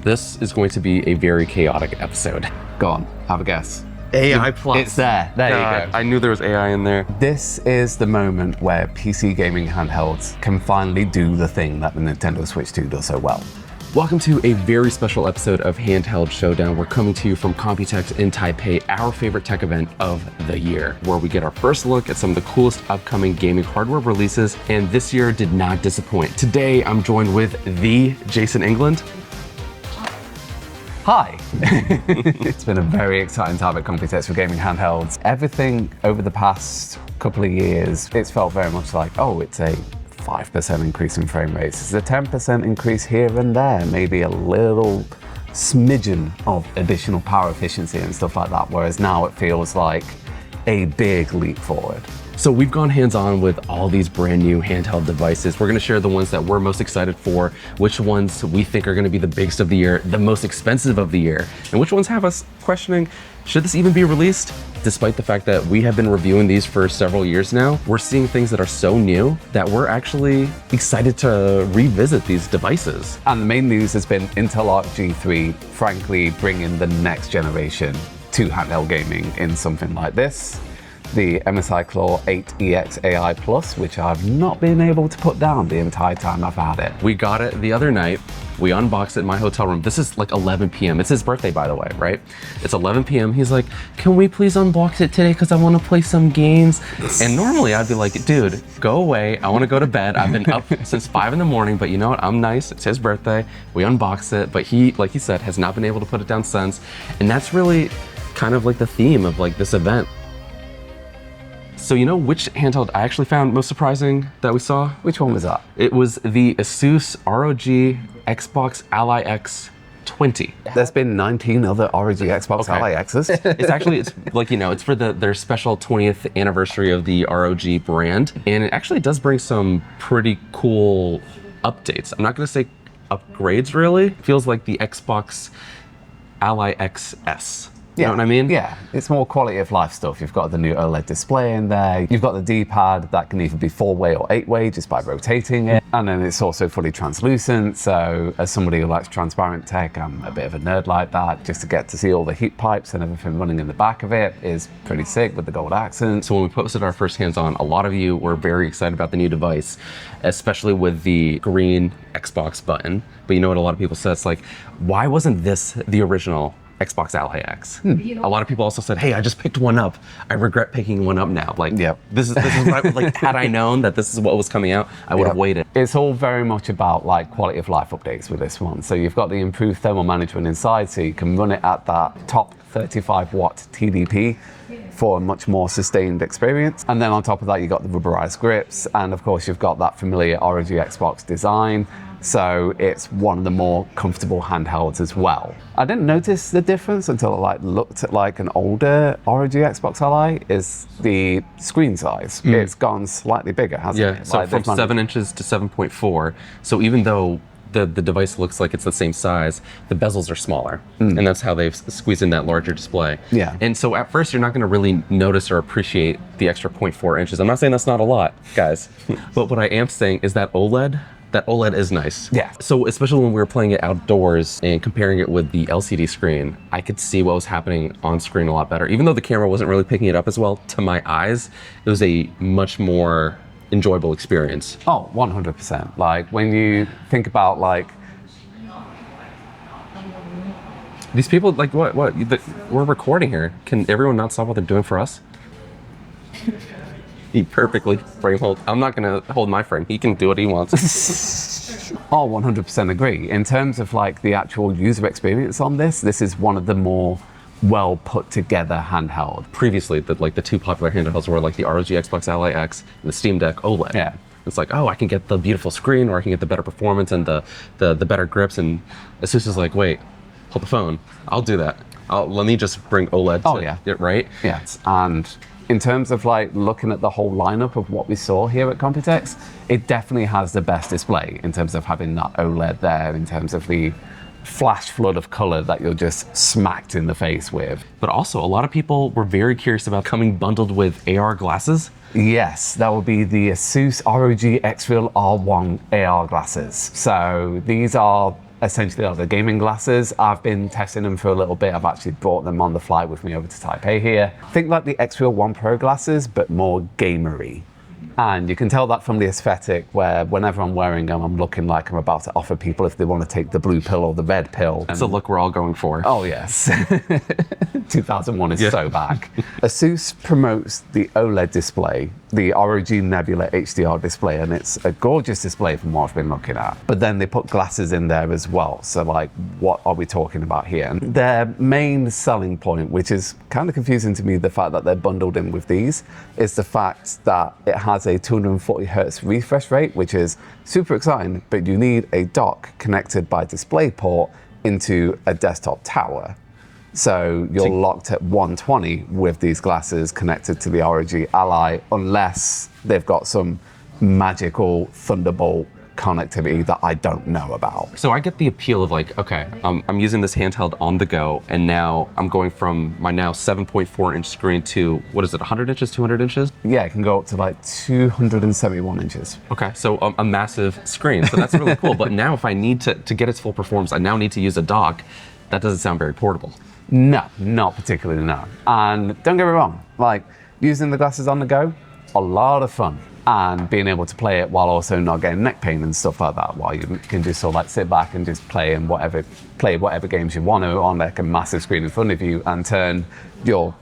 This is going to be a very chaotic episode. Go on, have a guess. AI Plus. It's there. There you go. I knew there was AI in there. This is the moment where PC gaming handhelds can finally do the thing that the Nintendo Switch 2 does so well. Welcome to a very special episode of Handheld Showdown. We're coming to you from Computex in Taipei, our favorite tech event of the year, where we get our first look at some of the coolest upcoming gaming hardware releases, and this year did not disappoint. Today, I'm joined with the Jason England. Hi! It's been a very exciting time at Computex for gaming handhelds. Everything over the past couple of years, it's felt very much like, oh, it's a 5% increase in frame rates. It's a 10% increase here and there, maybe a little smidgen of additional power efficiency and stuff like that, whereas now it feels like a big leap forward. So we've gone hands-on with all these brand new handheld devices. We're gonna share the ones that we're most excited for, which ones we think are gonna be the biggest of the year, the most expensive of the year, and which ones have us questioning, should this even be released? Despite the fact that we have been reviewing these for several years now, we're seeing things that are so new that we're actually excited to revisit these devices. And the main news has been Intel Arc G3, frankly, bringing the next generation to handheld gaming in something like this. The MSI Claw 8EX AI Plus, which I've not been able to put down the entire time I've had it. We got it the other night. We unboxed it in my hotel room. This is like 11 p.m. It's his birthday, by the way, right? It's 11 p.m. He's like, can we please unbox it today? Because I want to play some games. And normally I'd be like, dude, go away. I want to go to bed. I've been up since 5 in the morning, but you know what? I'm nice. It's his birthday. We unboxed it, but he, like he said, has not been able to put it down since. And that's really kind of like the theme of like this event. So you know which handheld I actually found most surprising that we saw? Which one was that? It was the ASUS ROG XBOX Ally X20. There's been 19 other ROG Xbox Ally X's. It's actually, it's like, you know, it's for their special 20th anniversary of the ROG brand. And it actually does bring some pretty cool updates. I'm not gonna say upgrades really. It feels like the Xbox Ally XS. You know what I mean? Yeah, it's more quality of life stuff. You've got the new OLED display in there. You've got the D-pad that can either be 4-way or 8-way just by rotating it. And then it's also fully translucent. So as somebody who likes transparent tech, I'm a bit of a nerd like that. Just to get to see all the heat pipes and everything running in the back of it is pretty sick with the gold accents. So when we posted our first hands-on, a lot of you were very excited about the new device, especially with the green Xbox button. But you know what a lot of people said? It's like, why wasn't this the original Xbox Ally X? A lot of people also said, hey, I just picked one up. I regret picking one up now. Like, this is what I, like, had I known that this is what was coming out, I would have waited. It's all very much about like quality of life updates with this one. So you've got the improved thermal management inside, so you can run it at that top 35 watt TDP for a much more sustained experience. And then on top of that, you've got the rubberized grips. And of course, you've got that familiar ROG Xbox design. So it's one of the more comfortable handhelds as well. I didn't notice the difference until I like looked at like an older ROG Xbox Ally, is the screen size. It's gone slightly bigger, hasn't it? Yeah, so like from 7 inches to 7.4. So even though the device looks like it's the same size, the bezels are smaller. And that's how they've squeezed in that larger display. Yeah. And so at first you're not gonna really notice or appreciate the extra 0.4 inches. I'm not saying that's not a lot, guys. But what I am saying is that OLED is nice. Yeah. So especially when we were playing it outdoors and comparing it with the LCD screen, I could see what was happening on screen a lot better. Even though the camera wasn't really picking it up as well, to my eyes, it was a much more enjoyable experience. Oh, 100%. Like when you think about like, these people, like what, we're recording here. Can everyone not stop what they're doing for us? He perfectly frame hold. I'm not gonna hold my frame. He can do what he wants. Oh, 100% agree. In terms of like the actual user experience on this is one of the more well put together handheld. Previously, the two popular handhelds were like the ROG Xbox Ally X and the Steam Deck OLED. Yeah. It's like, oh, I can get the beautiful screen, or I can get the better performance and the better grips. And ASUS is like, wait, hold the phone. I'll do that. Let me just bring OLED to it, right? Yeah. And in terms of like looking at the whole lineup of what we saw here at Computex, it definitely has the best display in terms of having that OLED there, in terms of the flash flood of color that you're just smacked in the face with. But also, a lot of people were very curious about coming bundled with AR glasses. Yes, that will be the ASUS ROG XReal R1 AR glasses. So these are essentially are the gaming glasses. I've been testing them for a little bit. I've actually brought them on the flight with me over to Taipei here. Think like the XReal 1 Pro glasses, but more gamery. And you can tell that from the aesthetic, where whenever I'm wearing them, I'm looking like I'm about to offer people if they want to take the blue pill or the red pill. It's the look we're all going for. Oh yes, 2001 is so back. ASUS promotes the OLED display, the ROG Nebula HDR display, and it's a gorgeous display from what I've been looking at. But then they put glasses in there as well. So like, what are we talking about here? And their main selling point, which is kind of confusing to me, the fact that they're bundled in with these, is the fact that it has a 240 hertz refresh rate, which is super exciting, but you need a dock connected by DisplayPort into a desktop tower. So you're locked at 120 with these glasses connected to the ROG Ally, unless they've got some magical Thunderbolt connectivity that I don't know about. So I get the appeal of like, okay, I'm using this handheld on the go, and now I'm going from my now 7.4 inch screen to, what is it, 100 inches, 200 inches? Yeah, it can go up to like 271 inches. Okay, so a massive screen, so that's really cool. But now if I need to get its full performance, I now need to use a dock. That doesn't sound very portable. No, not particularly, no. And don't get me wrong, like using the glasses on the go, a lot of fun. And being able to play it while also not getting neck pain and stuff like that, while you can just sort of like sit back and just play whatever games you want to on like a massive screen in front of you, and turn your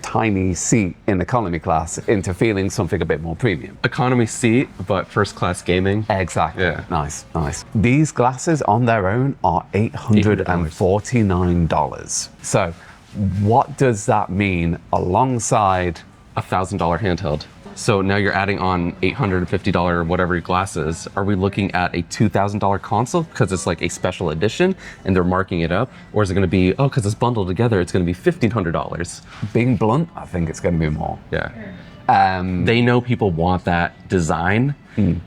tiny seat in economy class into feeling something a bit more premium. Economy seat, but first class gaming. Exactly. Yeah. Nice, nice. These glasses on their own are $849. So what does that mean alongside $1,000 handheld? So now you're adding on $850 whatever glasses. Are we looking at a $2,000 console because it's like a special edition and they're marking it up? Or is it going to be, oh, because it's bundled together, it's going to be $1,500? Being blunt, I think it's going to be more. Yeah. They know people want that design,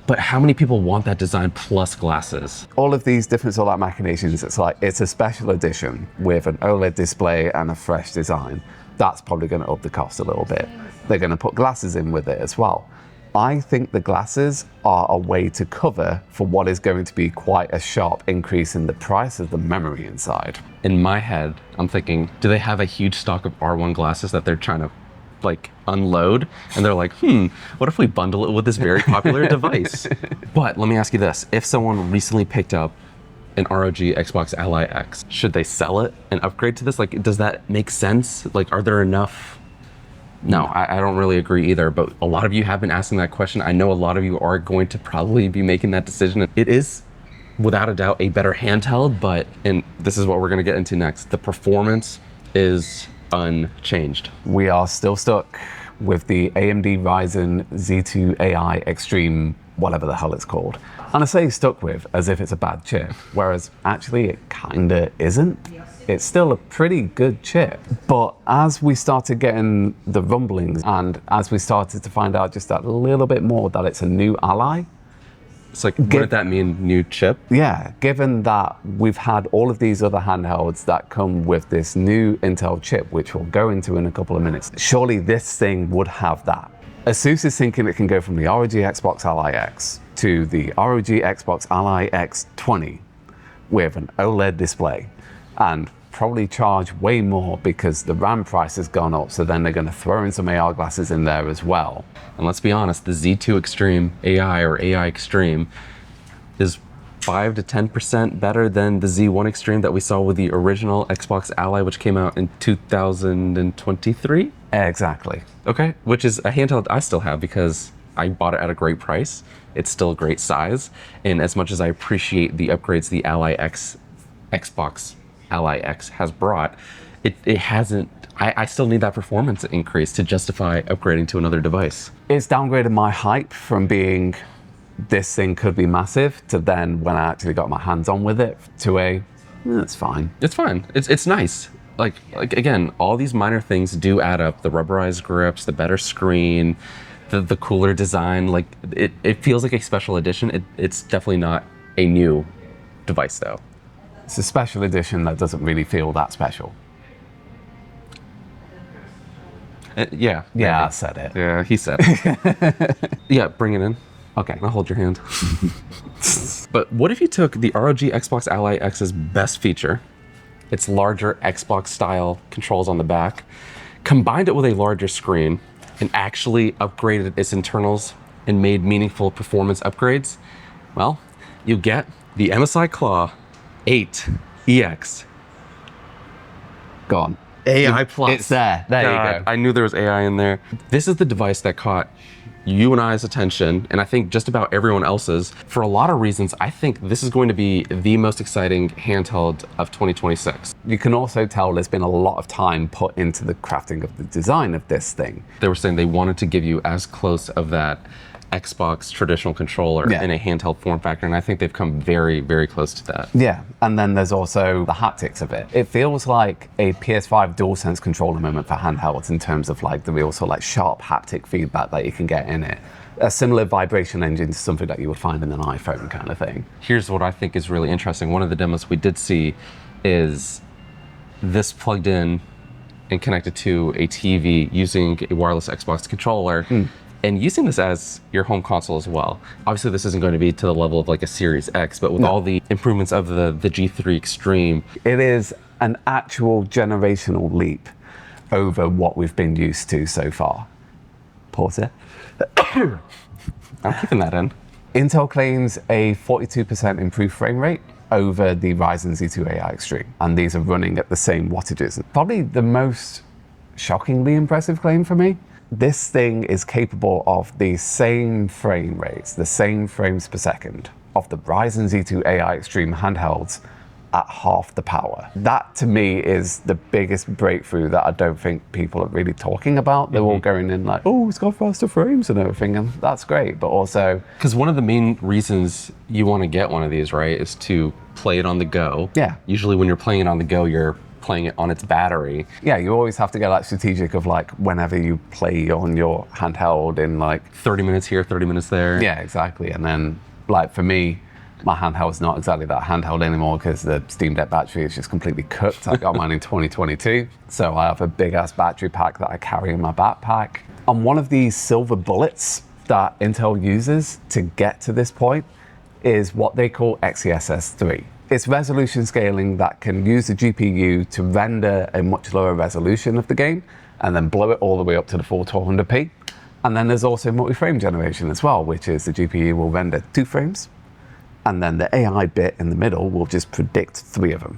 but how many people want that design plus glasses? All of these different sort of machinations, it's like, it's a special edition with an OLED display and a fresh design. That's probably going to up the cost a little bit. They're going to put glasses in with it as well. I think the glasses are a way to cover for what is going to be quite a sharp increase in the price of the memory inside. In my head, I'm thinking, do they have a huge stock of R1 glasses that they're trying to like unload? And they're like, what if we bundle it with this very popular device? But let me ask you this. If someone recently picked up an ROG XBOX Ally X, should they sell it and upgrade to this? Like, does that make sense? Like, are there enough? No, I don't really agree either, but a lot of you have been asking that question. I know a lot of you are going to probably be making that decision. It is, without a doubt, a better handheld, but, and this is what we're gonna get into next, the performance is unchanged. We are still stuck with the AMD Ryzen Z2 AI Extreme, whatever the hell it's called. And I say stuck with as if it's a bad chip, whereas actually it kinda isn't. It's still a pretty good chip. But as we started getting the rumblings and as we started to find out just that little bit more that it's a new Ally. It's like, wouldn't that mean new chip? Yeah, given that we've had all of these other handhelds that come with this new Intel chip, which we'll go into in a couple of minutes, surely this thing would have that. ASUS is thinking it can go from the ROG Xbox Ally X to the ROG Xbox Ally X20 with an OLED display, and probably charge way more because the RAM price has gone up, so then they're going to throw in some AR glasses in there as well. And let's be honest, the Z2 Extreme AI or AI Extreme is 5 to 10% better than the Z1 Extreme that we saw with the original Xbox Ally, which came out in 2023? Exactly. Okay, which is a handheld I still have because I bought it at a great price. It's still a great size, and as much as I appreciate the upgrades the Xbox Ally X has brought, it hasn't, I still need that performance increase to justify upgrading to another device. It's downgraded my hype from being this thing could be massive to then when I actually got my hands on with it to it's fine. It's fine. It's nice. Like again, all these minor things do add up. The rubberized grips, the better screen, the cooler design. Like it feels like a special edition. It's definitely not a new device though. It's a special edition that doesn't really feel that special. Yeah. Yeah, I said it. Yeah, he said it. Yeah, bring it in. Okay. I'll hold your hand. But what if you took the ROG XBOX Ally X's best feature, its larger Xbox style controls on the back, combined it with a larger screen, and actually upgraded its internals and made meaningful performance upgrades? Well, you get the MSI Claw 8 EX. Gone. AI Plus. It's there. There you go. I knew there was AI in there. This is the device that caught you and I's attention, and I think just about everyone else's. For a lot of reasons, I think this is going to be the most exciting handheld of 2026. You can also tell there's been a lot of time put into the crafting of the design of this thing. They were saying they wanted to give you as close of that Xbox traditional controller in a handheld form factor, and I think they've come very, very close to that. Yeah, and then there's also the haptics of it. It feels like a PS5 DualSense controller moment for handhelds in terms of like the real sort of like sharp haptic feedback that you can get in it. A similar vibration engine to something that you would find in an iPhone kind of thing. Here's what I think is really interesting. One of the demos we did see is this plugged in and connected to a TV using a wireless Xbox controller. And using this as your home console as well. Obviously, this isn't going to be to the level of like a Series X, but with all the improvements of the G3 Extreme. It is an actual generational leap over what we've been used to so far. Pause it. I'm keeping that in. Intel claims a 42% improved frame rate over the Ryzen Z2 AI Extreme, and these are running at the same wattages. Probably the most shockingly impressive claim for me. This thing is capable of the same frame rates, the same frames per second of the Ryzen Z2 AI Extreme handhelds at half the power. That to me is the biggest breakthrough that I don't think people are really talking about. They're all going in like, oh, it's got faster frames and everything, and that's great, but also... Because one of the main reasons you want to get one of these, right, is to play it on the go. Yeah. Usually when you're playing it on the go, you're playing it on its battery. Yeah, you always have to get like strategic of like whenever you play on your handheld in like 30 minutes here, 30 minutes there. Yeah, exactly. And then like for me, my handheld's not exactly that handheld anymore because the Steam Deck battery is just completely cooked. I got mine in 2022. So I have a big ass battery pack that I carry in my backpack. And one of these silver bullets that Intel uses to get to this point is what they call XeSS 3. It's resolution scaling that can use the GPU to render a much lower resolution of the game and then blow it all the way up to the full 1200p. And then there's also multi-frame generation as well, which is the GPU will render 2 frames, and then the AI bit in the middle will just predict 3 of them.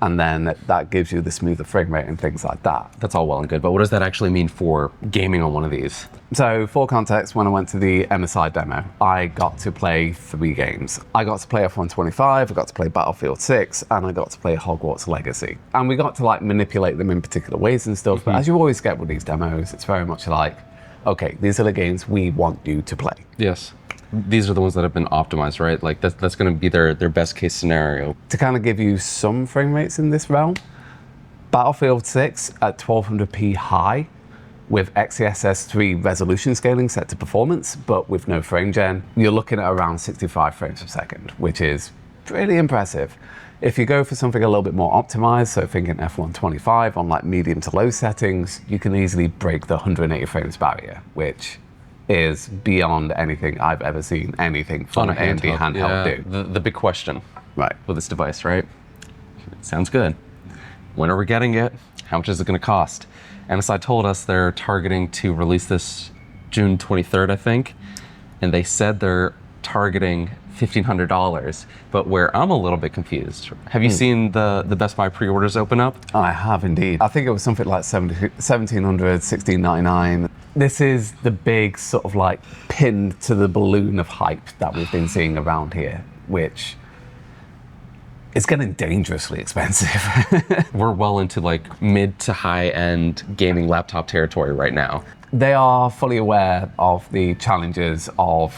And then that gives you the smoother frame rate and things like that. That's all well and good, but what does that actually mean for gaming on one of these? So for context, when I went to the MSI demo, I got to play 3 games. I got to play F125, I got to play Battlefield 6, and I got to play Hogwarts Legacy. And we got to like manipulate them in particular ways and stuff, but as you always get with these demos, it's very much like, okay, these are the games we want you to play. Yes. These are the ones that have been optimized, right? Like that's going to be their best case scenario. To kind of give you some frame rates in this realm, Battlefield 6 at 1200p high with XeSS 3 resolution scaling set to performance, but with no frame gen, you're looking at around 65 frames per second, which is pretty impressive. If you go for something a little bit more optimized, so thinking F125 on like medium to low settings, you can easily break the 180 frames barrier, which is beyond anything I've ever seen anything from an AMD handheld do. The big question right with this device, right? Sounds good. When are we getting it? How much is it going to cost? MSI told us they're targeting to release this June 23rd, I think, and they said they're targeting $1,500, but where I'm a little bit confused. Have you seen the Best Buy pre-orders open up? I have indeed. I think it was something like $1,700, $1,699. This is the big sort of like pin to the balloon of hype that we've been seeing around here, which is getting dangerously expensive. We're well into like mid to high end gaming laptop territory right now. They are fully aware of the challenges of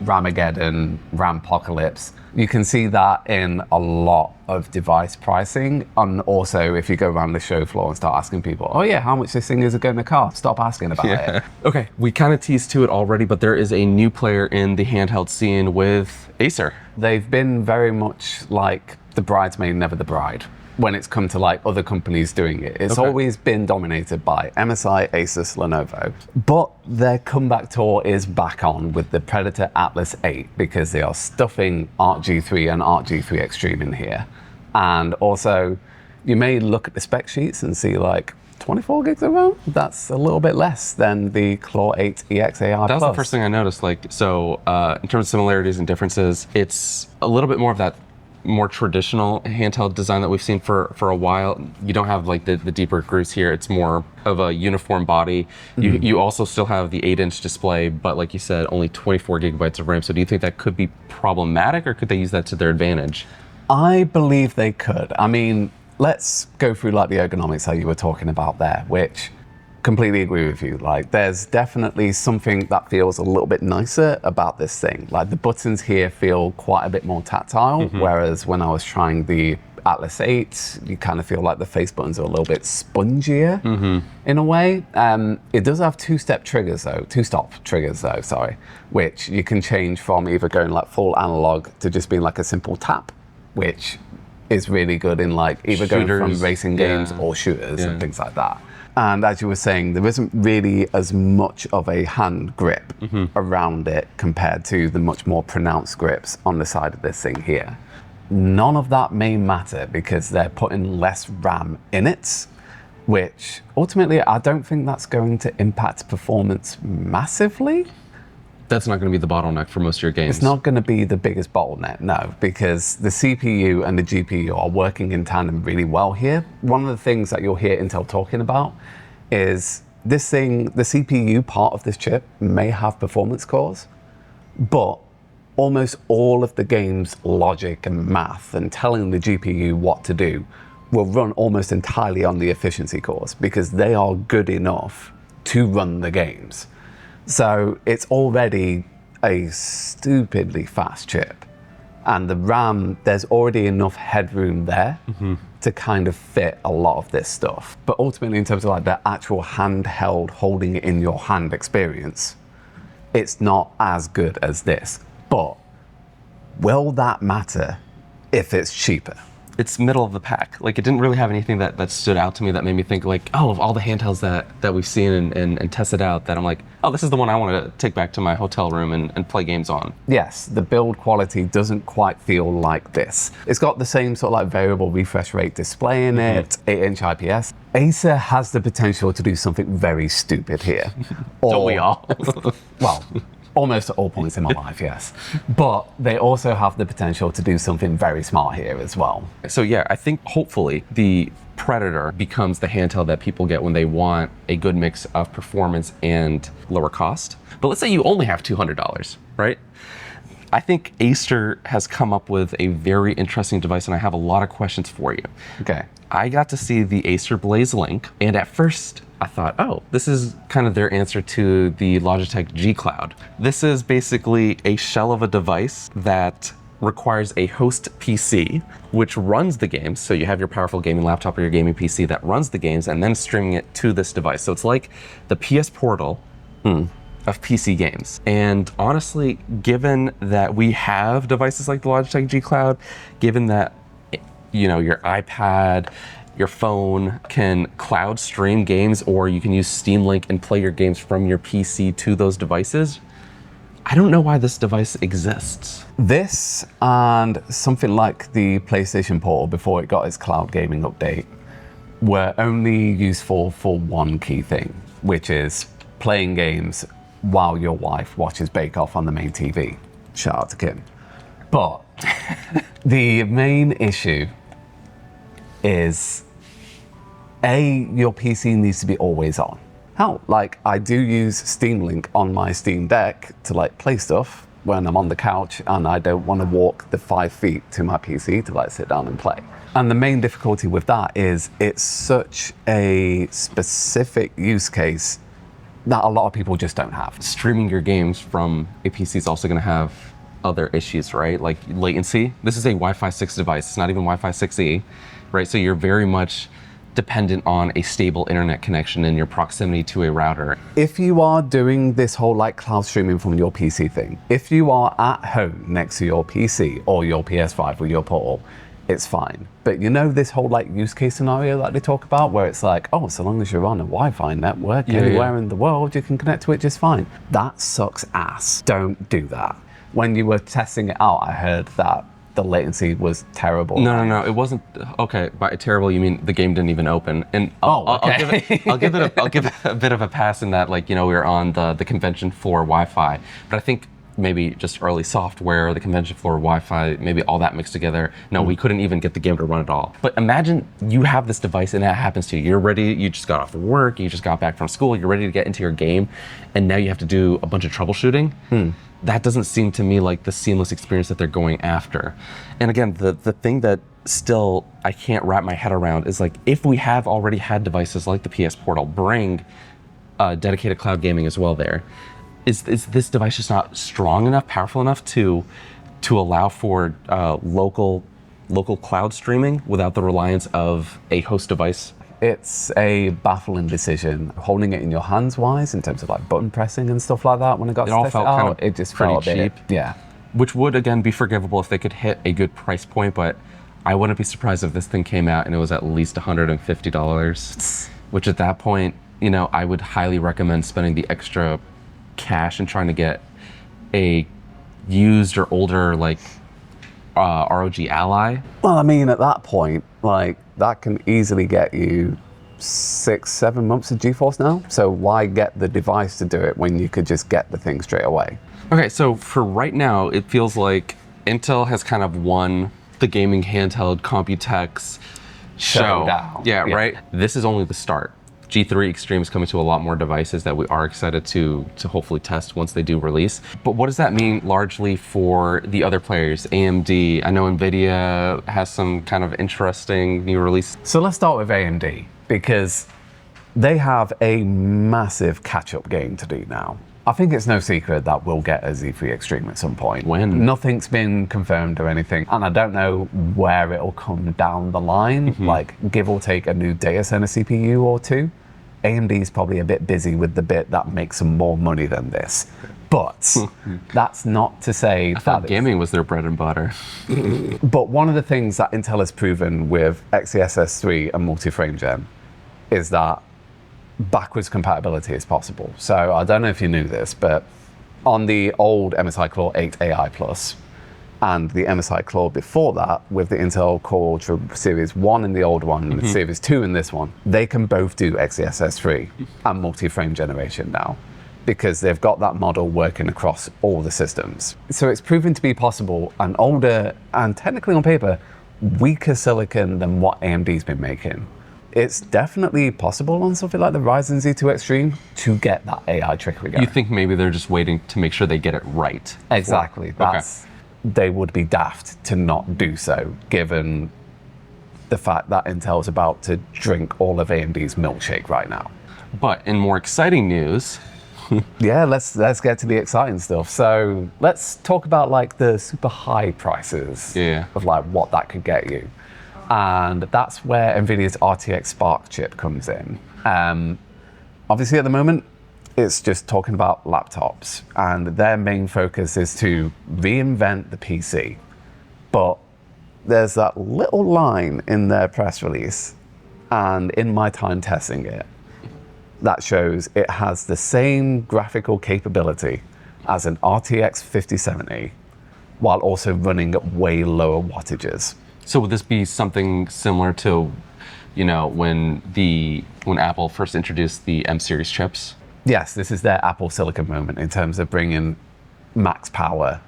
Ramageddon, Rampocalypse. You can see that in a lot of device pricing, and also if you go around the show floor and start asking people, oh yeah, how much this thing is going to cost? Stop asking about it. Okay, we kind of teased to it already, but there is a new player in the handheld scene with Acer. They've been very much like the bridesmaid, never the bride. when it's come to like other companies doing it. It's always been dominated by MSI, Asus, Lenovo. But their comeback tour is back on with the Predator Atlas 8 because they are stuffing Arc G3 and Arc G3 Extreme in here. And also, you may look at the spec sheets and see like 24 gigs of RAM. That's a little bit less than the Claw 8 EXAI+. That was the first thing I noticed. Like, so in terms of similarities and differences, it's a little bit more of that more traditional handheld design that we've seen for a while. You don't have like the deeper grooves here. It's more of a uniform body. You also still have the 8-inch display, but like you said, only 24 gigabytes of RAM. So do you think that could be problematic, or could they use that to their advantage? I believe they could. I mean, let's go through like the ergonomics that you were talking about there, which completely agree with you. Like, there's definitely something that feels a little bit nicer about this thing. Like, the buttons here feel quite a bit more tactile, whereas when I was trying the Atlas 8, you kind of feel like the face buttons are a little bit spongier in a way. It does have two-stop triggers though, sorry, which you can change from either going like full analog to just being like a simple tap, which is really good in like either going from racing games or shooters and things like that. And as you were saying, there isn't really as much of a hand grip around it compared to the much more pronounced grips on the side of this thing here. None of that may matter because they're putting less RAM in it, which ultimately I don't think that's going to impact performance massively. That's not going to be the bottleneck for most of your games. It's not going to be the biggest bottleneck, no, because the CPU and the GPU are working in tandem really well here. One of the things that you'll hear Intel talking about is this thing, the CPU part of this chip may have performance cores, but almost all of the game's logic and math and telling the GPU what to do will run almost entirely on the efficiency cores because they are good enough to run the games. So it's already a stupidly fast chip. And the RAM, there's already enough headroom there to kind of fit a lot of this stuff. But ultimately, in terms of like the actual handheld holding it in your hand experience, it's not as good as this. But will that matter if it's cheaper? It's middle of the pack. Like, it didn't really have anything that stood out to me that made me think like, oh, of all the handhelds that we've seen and tested out, that I'm like, oh, this is the one I want to take back to my hotel room and play games on. Yes, the build quality doesn't quite feel like this. It's got the same sort of like variable refresh rate display in it, 8-inch IPS. Acer has the potential to do something very stupid here. Don't we all? Well, almost at all points in my life, yes. But they also have the potential to do something very smart here as well. So yeah, I think hopefully the Predator becomes the handheld that people get when they want a good mix of performance and lower cost. But let's say you only have $200, right? I think Acer has come up with a very interesting device, and I have a lot of questions for you. Okay. I got to see the Acer Blaze Link, and at first I thought, oh, this is kind of their answer to the Logitech G Cloud. This is basically a shell of a device that requires a host PC, which runs the games. So you have your powerful gaming laptop or your gaming PC that runs the games and then streaming it to this device. So it's like the PS Portal of PC games. And honestly, given that we have devices like the Logitech G Cloud, given that, you know, your iPad, your phone can cloud stream games, or you can use Steam Link and play your games from your PC to those devices, I don't know why this device exists. This and something like the PlayStation Portal before it got its cloud gaming update were only useful for one key thing, which is playing games while your wife watches Bake Off on the main TV. Shout out to Kim. But the main issue is your PC needs to be always on. Hell, like, I do use Steam Link on my Steam Deck to like play stuff when I'm on the couch and I don't want to walk the 5 feet to my PC to like sit down and play. And the main difficulty with that is it's such a specific use case that a lot of people just don't have. Streaming your games from a PC is also going to have other issues, right? Like latency. This is a Wi-Fi 6 device. It's not even Wi-Fi 6E, right? So you're very much dependent on a stable internet connection and your proximity to a router. If you are doing this whole like cloud streaming from your PC thing, if you are at home next to your PC or your PS5 or your Portal, it's fine. But you know this whole like use case scenario that they talk about where it's like, oh, so long as you're on a Wi-Fi network anywhere in the world, you can connect to it just fine. That sucks ass. Don't do that. When you were testing it out, I heard that the latency was terrible. No, it wasn't. Okay, by terrible you mean the game didn't even open. And I'll give it a bit of a pass in that, like, you know, we were on the convention floor Wi-Fi, but I think maybe just early software, the convention floor Wi-Fi, maybe all that mixed together. No, we couldn't even get the game to run at all. But imagine you have this device and that happens to you. You're ready, you just got off work, you just got back from school, you're ready to get into your game, and now you have to do a bunch of troubleshooting. That doesn't seem to me like the seamless experience that they're going after. And again, the thing that still I can't wrap my head around is like, if we have already had devices like the PS Portal bring dedicated cloud gaming as well there, is this device just not strong enough, powerful enough to allow for local cloud streaming without the reliance of a host device? It's a baffling decision. Holding it in your hands wise, in terms of like button pressing and stuff like that, when it got all felt kind of it just pretty felt a bit, cheap. yeah. Which would again be forgivable if they could hit a good price point, but I wouldn't be surprised if this thing came out and it was at least $150, which at that point, you know, I would highly recommend spending the extra cash and trying to get a used or older like ROG Ally. Well, I mean, at that point, like that can easily get you 6-7 months of GeForce now. So why get the device to do it when you could just get the thing straight away? Okay, so for right now, it feels like Intel has kind of won the gaming handheld Computex show. Yeah, right? This is only the start. G3 Extreme is coming to a lot more devices that we are excited to hopefully test once they do release. But what does that mean largely for the other players? AMD, I know NVIDIA has some kind of interesting new release. So let's start with AMD, because they have a massive catch-up game to do now. I think it's no secret that we'll get a Z3 Extreme at some point. When? Nothing's been confirmed or anything, and I don't know where it'll come down the line, like give or take a new data center CPU or two. AMD's probably a bit busy with the bit that makes them more money than this. But that's not to say that gaming was their bread and butter. But one of the things that Intel has proven with XeSS 3 and multi-frame gen is that backwards compatibility is possible. So I don't know if you knew this, but on the old MSI Claw 8 AI Plus and the MSI Claw before that, with the Intel Core Ultra Series 1 in the old one and the Series 2 in this one, they can both do XeSS 3 and multi-frame generation now, because they've got that model working across all the systems. So it's proven to be possible, and older and technically on paper, weaker silicon than what AMD's been making. It's definitely possible on something like the Ryzen Z2 Extreme to get that AI trickery going. You think maybe they're just waiting to make sure they get it right? Exactly. They would be daft to not do so, given the fact that Intel's about to drink all of AMD's milkshake right now. But in more exciting news, yeah, let's get to the exciting stuff. So let's talk about like the super high prices of like what that could get you. And that's where NVIDIA's RTX Spark chip comes in. Obviously at the moment, it's just talking about laptops, and their main focus is to reinvent the PC. But there's that little line in their press release, and in my time testing it, that shows it has the same graphical capability as an RTX 5070, while also running at way lower wattages. So would this be something similar to, you know, when Apple first introduced the M series chips? Yes, this is their Apple Silicon moment in terms of bringing max power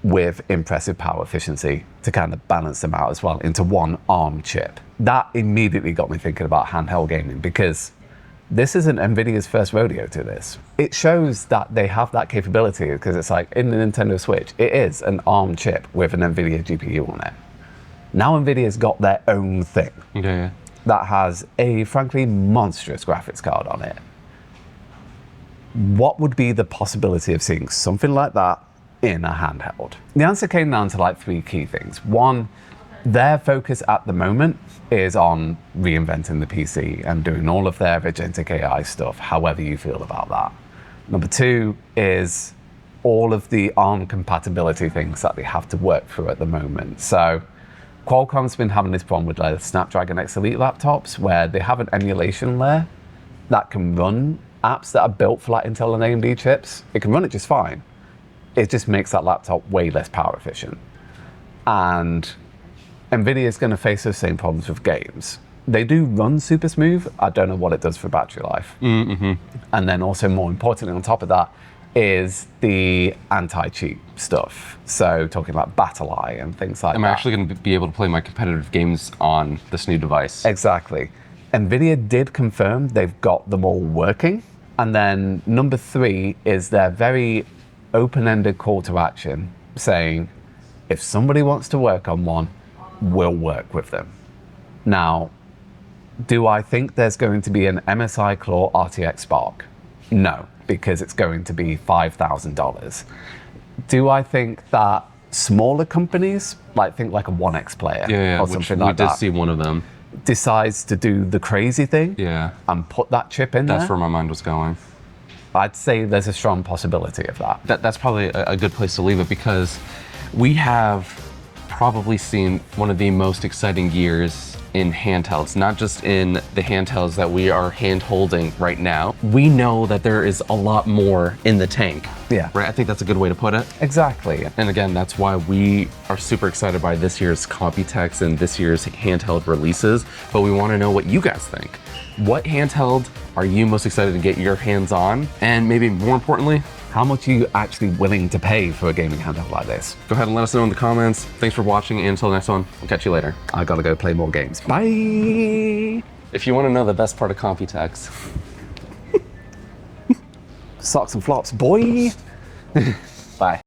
with impressive power efficiency to kind of balance them out as well into one ARM chip. That immediately got me thinking about handheld gaming, because this isn't NVIDIA's first rodeo to this. It shows that they have that capability, because it's like in the Nintendo Switch, it is an ARM chip with an NVIDIA GPU on it. Now NVIDIA's got their own thing that has a frankly monstrous graphics card on it. What would be the possibility of seeing something like that in a handheld? The answer came down to like 3 key things. One, their focus at the moment is on reinventing the PC and doing all of their agentic AI stuff, however you feel about that. Number 2 is all of the ARM compatibility things that they have to work through at the moment. So Qualcomm's been having this problem with their Snapdragon X Elite laptops where they have an emulation layer that can run apps that are built for like Intel and AMD chips. It can run it just fine. It just makes that laptop way less power efficient. And NVIDIA is going to face those same problems with games. They do run super smooth. I don't know what it does for battery life. And then also more importantly on top of that is the anti-cheat stuff. So talking about Battle Eye and things like that. I'm actually going to be able to play my competitive games on this new device. Exactly. NVIDIA did confirm they've got them all working. And then number 3 is their very open-ended call to action saying, if somebody wants to work on one, we'll work with them. Now, do I think there's going to be an MSI Claw RTX Spark? No, because it's going to be $5,000. Do I think that smaller companies, think like a 1X player or something like that, we did see one of them, decides to do the crazy thing and put that chip in there? That's where my mind was going. I'd say there's a strong possibility of that. That's probably a good place to leave it, because we have probably seen one of the most exciting years in handhelds, not just in the handhelds that we are hand holding right now. We know that there is a lot more in the tank. Yeah. Right? I think that's a good way to put it. Exactly. And again, that's why we are super excited by this year's Computex and this year's handheld releases, but we want to know what you guys think. What handheld are you most excited to get your hands on? And maybe more importantly, how much are you actually willing to pay for a gaming handheld like this? Go ahead and let us know in the comments. Thanks for watching, and until the next one, we'll catch you later. I gotta go play more games. Bye! If you want to know the best part of Computex. Socks and flops, boy! Bye.